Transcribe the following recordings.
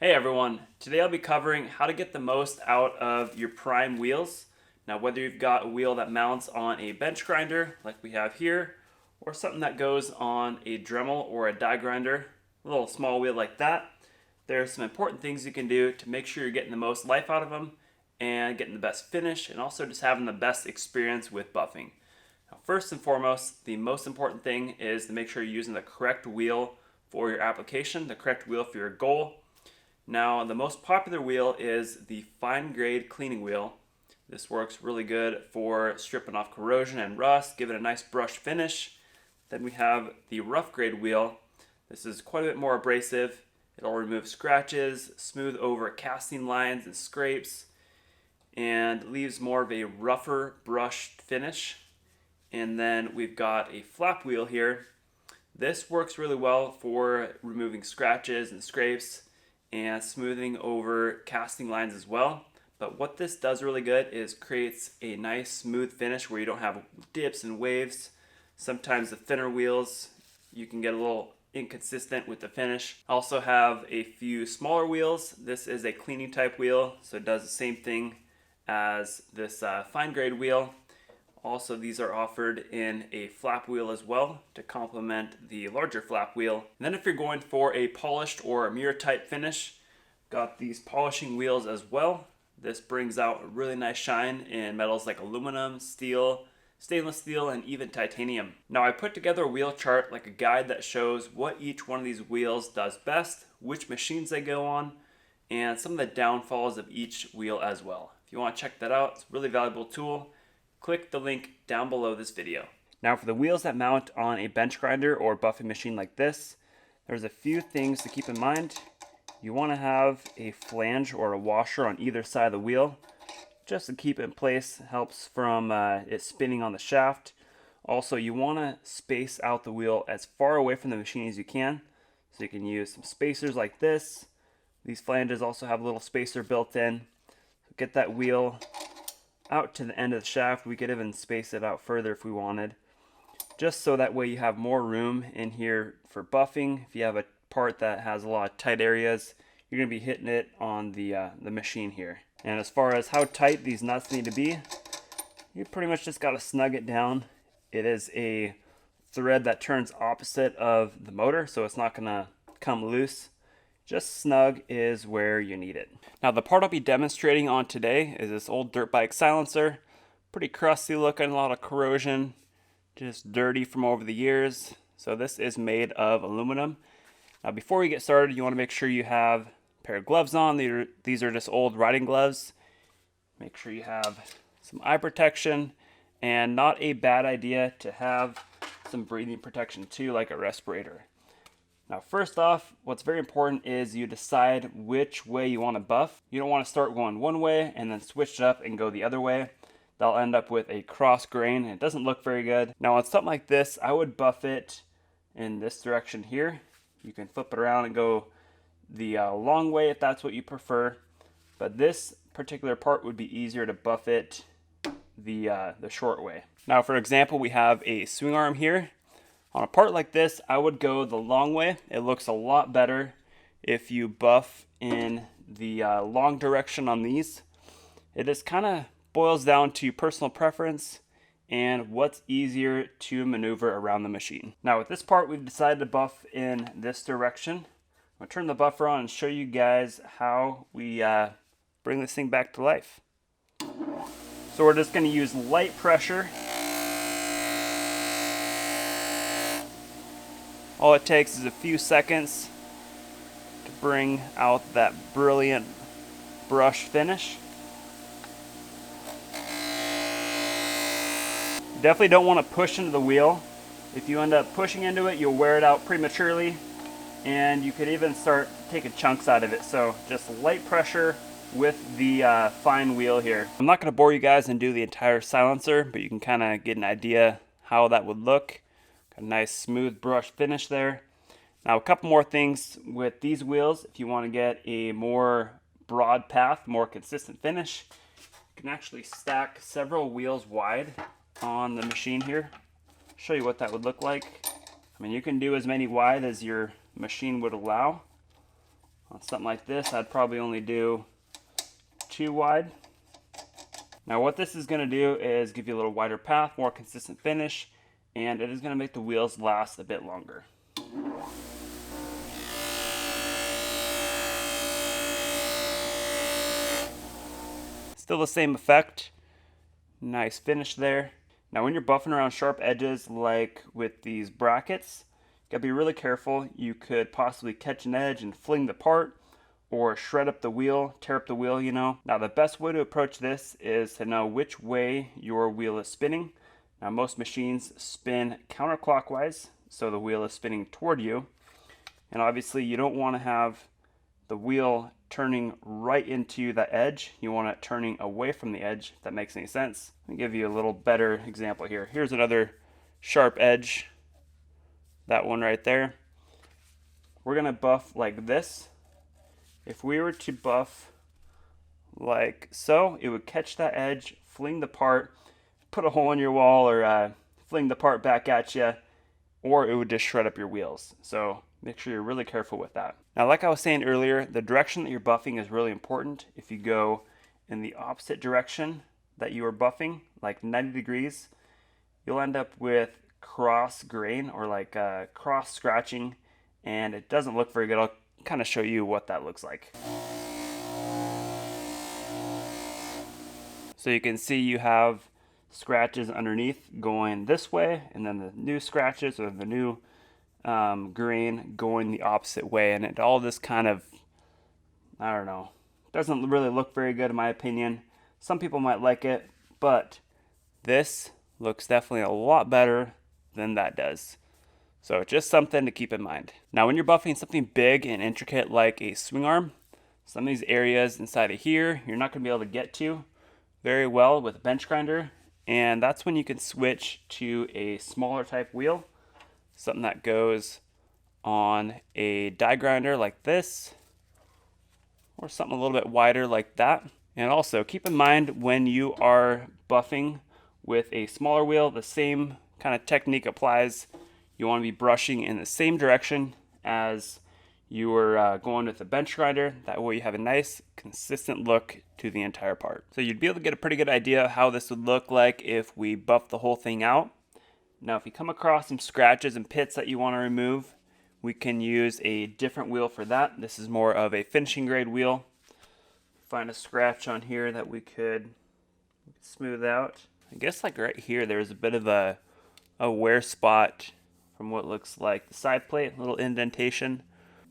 Hey everyone, today I'll be covering how to get the most out of your Pryme wheels. Now whether you've got a wheel that mounts on a bench grinder like we have here, or something that goes on a Dremel or a die grinder, a little small wheel like that, there are some important things you can do to make sure you're getting the most life out of them and getting the best finish and also just having the best experience with buffing. Now first and foremost, the most important thing is to make sure you're using the correct wheel for your application, the correct wheel for your goal. Now, the most popular wheel is the fine grade cleaning wheel. This works really good for stripping off corrosion and rust, giving it a nice brush finish. Then we have the rough grade wheel. This is quite a bit more abrasive. It'll remove scratches, smooth over casting lines and scrapes, and leaves more of a rougher brushed finish. And then we've got a flap wheel here. This works really well for removing scratches and scrapes and smoothing over casting lines as well. But what this does really good is creates a nice smooth finish where you don't have dips and waves. Sometimes the thinner wheels, you can get a little inconsistent with the finish. Also have a few smaller wheels. This is a cleaning type wheel, so it does the same thing as this fine grade wheel. Also, these are offered in a flap wheel as well to complement the larger flap wheel. And then if you're going for a polished or a mirror type finish, got these polishing wheels as well. This brings out a really nice shine in metals like aluminum, steel, stainless steel, and even titanium. Now I put together a wheel chart, like a guide that shows what each one of these wheels does best, which machines they go on, and some of the downfalls of each wheel as well. If you want to check that out, it's a really valuable tool. Click the link down below this video. Now for the wheels that mount on a bench grinder or buffing machine like this, there's a few things to keep in mind. You want to have a flange or a washer on either side of the wheel just to keep it in place. Helps from it spinning on the shaft. Also, you want to space out the wheel as far away from the machine as you can. So you can use some spacers like this. These flanges also have a little spacer built in. Get that wheel out to the end of the shaft. We could even space it out further if we wanted, just so that way you have more room in here for buffing. If you have a part that has a lot of tight areas, you're going to be hitting it on the machine here. And as far as how tight these nuts need to be, you pretty much just got to snug it down. It is a thread that turns opposite of the motor, so it's not going to come loose. Just snug is where you need it. Now the part I'll be demonstrating on today is this old dirt bike silencer. Pretty crusty looking, a lot of corrosion, just dirty from over the years. So this is made of aluminum. Now before we get started, you want to make sure you have a pair of gloves on. These are just old riding gloves. Make sure you have some eye protection, and not a bad idea to have some breathing protection too, like a respirator. Now first off, what's very important is you decide which way you want to buff. You don't want to start going one way and then switch it up and go the other way. That'll end up with a cross grain and it doesn't look very good. Now on something like this, I would buff it in this direction here. You can flip it around and go the long way if that's what you prefer. But this particular part would be easier to buff it the short way. Now for example, we have a swing arm here. On a part like this, I would go the long way. It looks a lot better if you buff in the long direction on these. It just kind of boils down to personal preference and what's easier to maneuver around the machine. Now with this part, we've decided to buff in this direction. I'm gonna turn the buffer on and show you guys how we bring this thing back to life. So we're just gonna use light pressure. All it takes is a few seconds to bring out that brilliant brush finish. You definitely don't want to push into the wheel. If you end up pushing into it, you'll wear it out prematurely, and you could even start taking chunks out of it. So just light pressure with the fine wheel here. I'm not going to bore you guys and do the entire silencer, but you can kind of get an idea how that would look. Got a nice smooth brush finish there. Now a couple more things with these wheels. If you want to get a more broad path, more consistent finish, you can actually stack several wheels wide on the machine here. Show you what that would look like. I mean, you can do as many wide as your machine would allow On something like this, I'd probably only do 2 wide. Now what this is going to do is give you a little wider path, more consistent finish, and it is going to make the wheels last a bit longer. Still the same effect. Nice finish there. Now when you're buffing around sharp edges like with these brackets, you gotta be really careful. You could possibly catch an edge and fling the part, or shred up the wheel, tear up the wheel, you know. Now the best way to approach this is to know which way your wheel is spinning. Now most machines spin counterclockwise, so the wheel is spinning toward you. And obviously you don't want to have the wheel turning right into the edge. You want it turning away from the edge, if that makes any sense. Let me give you a little better example here. Here's another sharp edge, that one right there. We're gonna buff like this. If we were to buff like so, it would catch that edge, fling the part, put a hole in your wall, or fling the part back at you, or it would just shred up your wheels. So make sure you're really careful with that. Now, like I was saying earlier, the direction that you're buffing is really important. If you go in the opposite direction that you are buffing, like 90 degrees, you'll end up with cross grain, or like cross scratching, and it doesn't look very good. I'll kind of show you what that looks like. So you can see you have scratches underneath going this way, and then the new scratches, or the new grain going the opposite way, and it all this kind of, I don't know, doesn't really look very good in my opinion. Some people might like it, but this looks definitely a lot better than that does. So just something to keep in mind. Now when you're buffing something big and intricate like a swing arm, some of these areas inside of here you're not going to be able to get to very well with a bench grinder, and that's when you can switch to a smaller type wheel, something that goes on a die grinder like this, or something a little bit wider like that. And also keep in mind, when you are buffing with a smaller wheel, the same kind of technique applies. You want to be brushing in the same direction as you were going with the bench grinder. That way you have a nice consistent look to the entire part. So you'd be able to get a pretty good idea of how this would look like if we buff the whole thing out. Now if you come across some scratches and pits that you want to remove, we can use a different wheel for that. This is more of a finishing grade wheel. Find a scratch on here that we could smooth out. I guess like right here there's a bit of a wear spot from what looks like the side plate, a little indentation.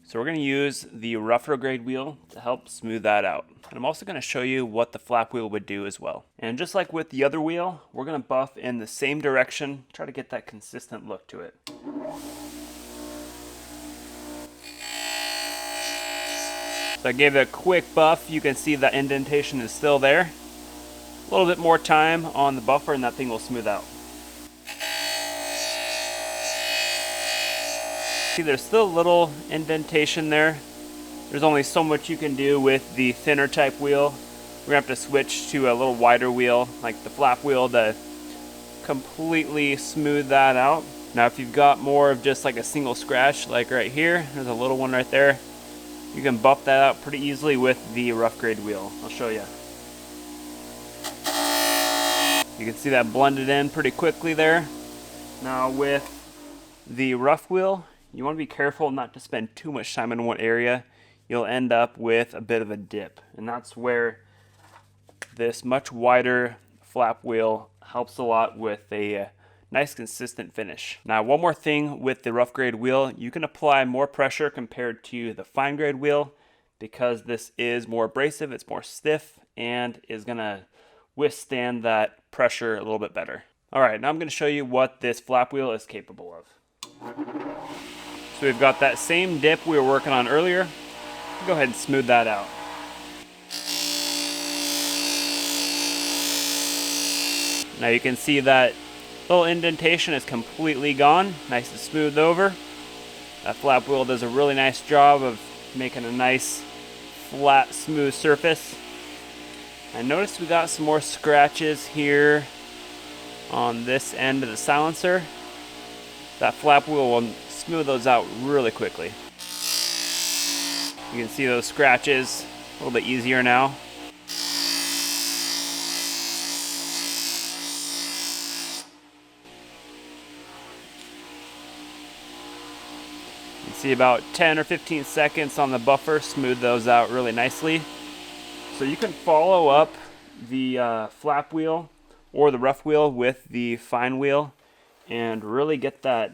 So we're going to use the rougher grade wheel to help smooth that out. And I'm also going to show you what the flap wheel would do as well. And just like with the other wheel, we're going to buff in the same direction, try to get that consistent look to it. So I gave it a quick buff. You can see the indentation is still there. A little bit more time on the buffer and that thing will smooth out. See, there's still a little indentation there. There's only so much you can do with the thinner type wheel. We're gonna have to switch to a little wider wheel, like the flap wheel, to completely smooth that out. Now if you've got more of just like a single scratch, like right here, there's a little one right there, you can buff that out pretty easily with the rough grade wheel. I'll show you. You can see that blended in pretty quickly there. Now with the rough wheel, you want to be careful not to spend too much time in one area. You'll end up with a bit of a dip, and that's where this much wider flap wheel helps a lot with a nice consistent finish. Now one more thing with the rough grade wheel, you can apply more pressure compared to the fine grade wheel because this is more abrasive, it's more stiff, and is gonna withstand that pressure a little bit better. All right, now I'm gonna show you what this flap wheel is capable of. So we've got that same dip we were working on earlier. Go ahead and smooth that out. Now you can see that little indentation is completely gone, nice and smoothed over. That flap wheel does a really nice job of making a nice, flat, smooth surface. I noticed we got some more scratches here on this end of the silencer. That flap wheel will smooth those out really quickly. You can see those scratches a little bit easier now. You can see about 10 or 15 seconds on the buffer, smooth those out really nicely. So you can follow up the flap wheel or the rough wheel with the fine wheel and really get that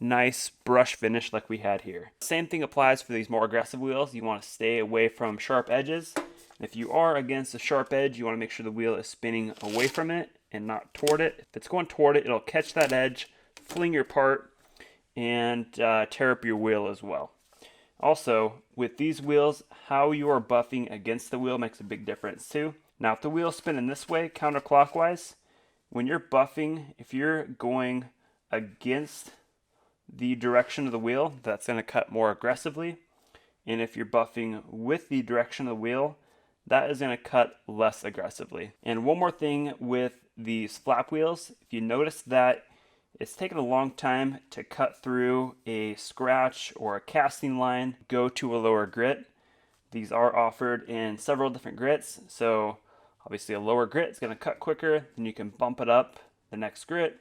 nice brush finish like we had here. Same thing applies for these more aggressive wheels. You want to stay away from sharp edges. If you are against a sharp edge, you want to make sure the wheel is spinning away from it and not toward it. If it's going toward it, it'll catch that edge, fling your part, and tear up your wheel as well. Also, with these wheels, how you are buffing against the wheel makes a big difference too. Now, if the wheel's spinning this way, counterclockwise, when you're buffing, if you're going against the direction of the wheel, that's going to cut more aggressively. And if you're buffing with the direction of the wheel, that is going to cut less aggressively. And one more thing with these flap wheels, if you notice that it's taken a long time to cut through a scratch or a casting line, go to a lower grit. These are offered in several different grits, so obviously a lower grit is going to cut quicker, then you can bump it up the next grit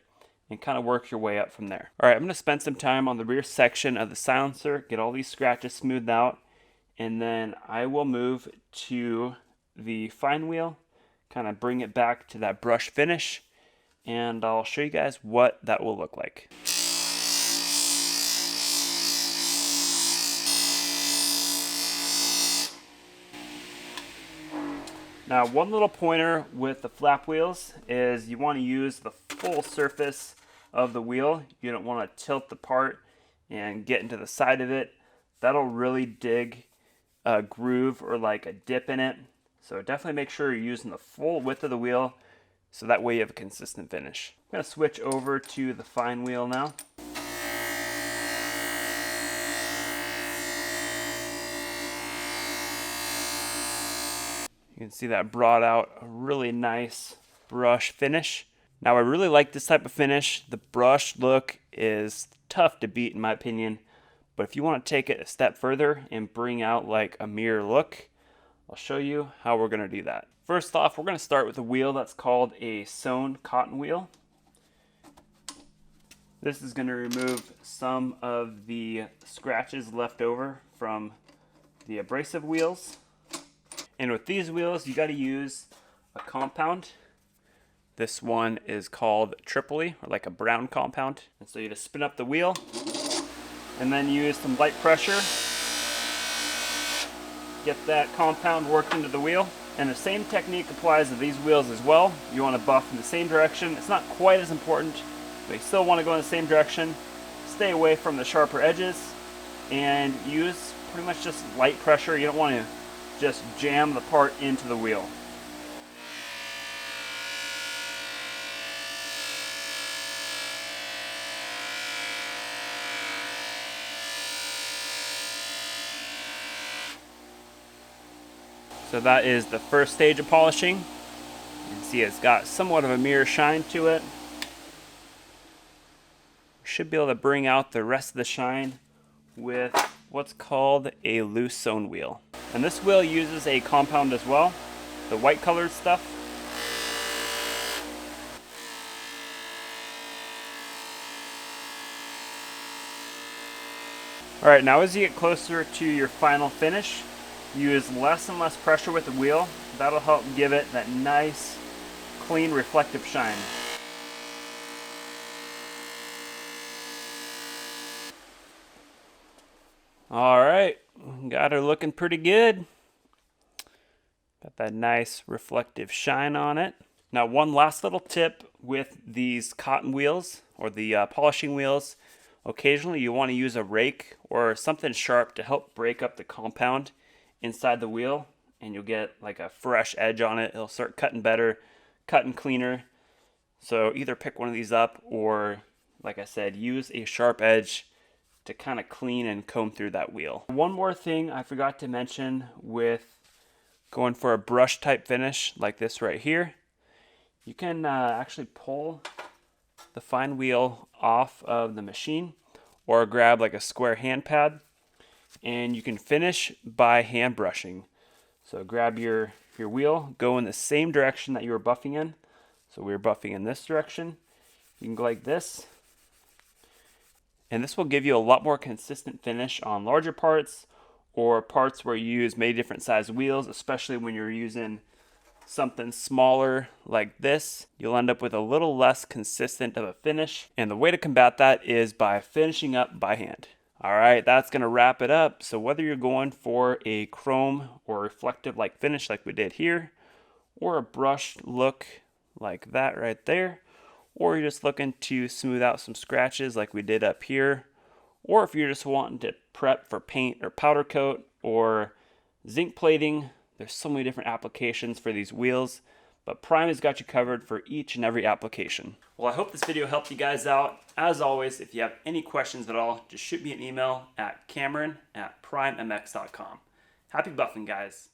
and kind of work your way up from there. All right, I'm going to spend some time on the rear section of the silencer, get all these scratches smoothed out, and then I will move to the fine wheel, kind of bring it back to that brush finish, and I'll show you guys what that will look like. Now, one little pointer with the flap wheels is you want to use the full surface of the wheel. You don't want to tilt the part and get into the side of it. That'll really dig a groove or like a dip in it. So definitely make sure you're using the full width of the wheel so that way you have a consistent finish. I'm going to switch over to the fine wheel now. You can see that brought out a really nice brush finish. Now, I really like this type of finish. The brush look is tough to beat in my opinion, but if you want to take it a step further and bring out like a mirror look, I'll show you how we're going to do that. First off, we're going to start with a wheel that's called a sewn cotton wheel. This is going to remove some of the scratches left over from the abrasive wheels. And with these wheels, you got to use a compound. This one is called Tripoli, or like a brown compound. And so you just spin up the wheel and then use some light pressure. Get that compound worked into the wheel. And the same technique applies to these wheels as well. You want to buff in the same direction. It's not quite as important, but you still want to go in the same direction. Stay away from the sharper edges and use pretty much just light pressure. You don't want to just jam the part into the wheel. So that is the first stage of polishing. You can see it's got somewhat of a mirror shine to it. We should be able to bring out the rest of the shine with what's called a loose sewn wheel. And this wheel uses a compound as well, the white colored stuff. All right, now as you get closer to your final finish, use less and less pressure with the wheel. That'll help give it that nice, clean, reflective shine. All right, got her looking pretty good. Got that nice reflective shine on it. Now, one last little tip with these cotton wheels or the polishing wheels. Occasionally you want to use a rake or something sharp to help break up the compound inside the wheel, and you'll get like a fresh edge on it. It'll start cutting better, cutting cleaner. So either pick one of these up or, like I said, use a sharp edge to kind of clean and comb through that wheel. One more thing I forgot to mention with going for a brush type finish like this right here, you can actually pull the fine wheel off of the machine or grab like a square hand pad And you can finish by hand brushing. So grab your wheel, go in the same direction that you were buffing in. So we were buffing in this direction. You can go like this. And this will give you a lot more consistent finish on larger parts or parts where you use many different size wheels, especially when you're using something smaller like this. You'll end up with a little less consistent of a finish. And the way to combat that is by finishing up by hand. All right, that's gonna wrap it up. So whether you're going for a chrome or reflective like finish like we did here, or a brushed look like that right there, or you're just looking to smooth out some scratches like we did up here, or if you're just wanting to prep for paint or powder coat or zinc plating, there's so many different applications for these wheels, but Pryme has got you covered for each and every application. Well, I hope this video helped you guys out. As always, if you have any questions at all, just shoot me an email at cameron@prymemx.com. Happy buffing, guys.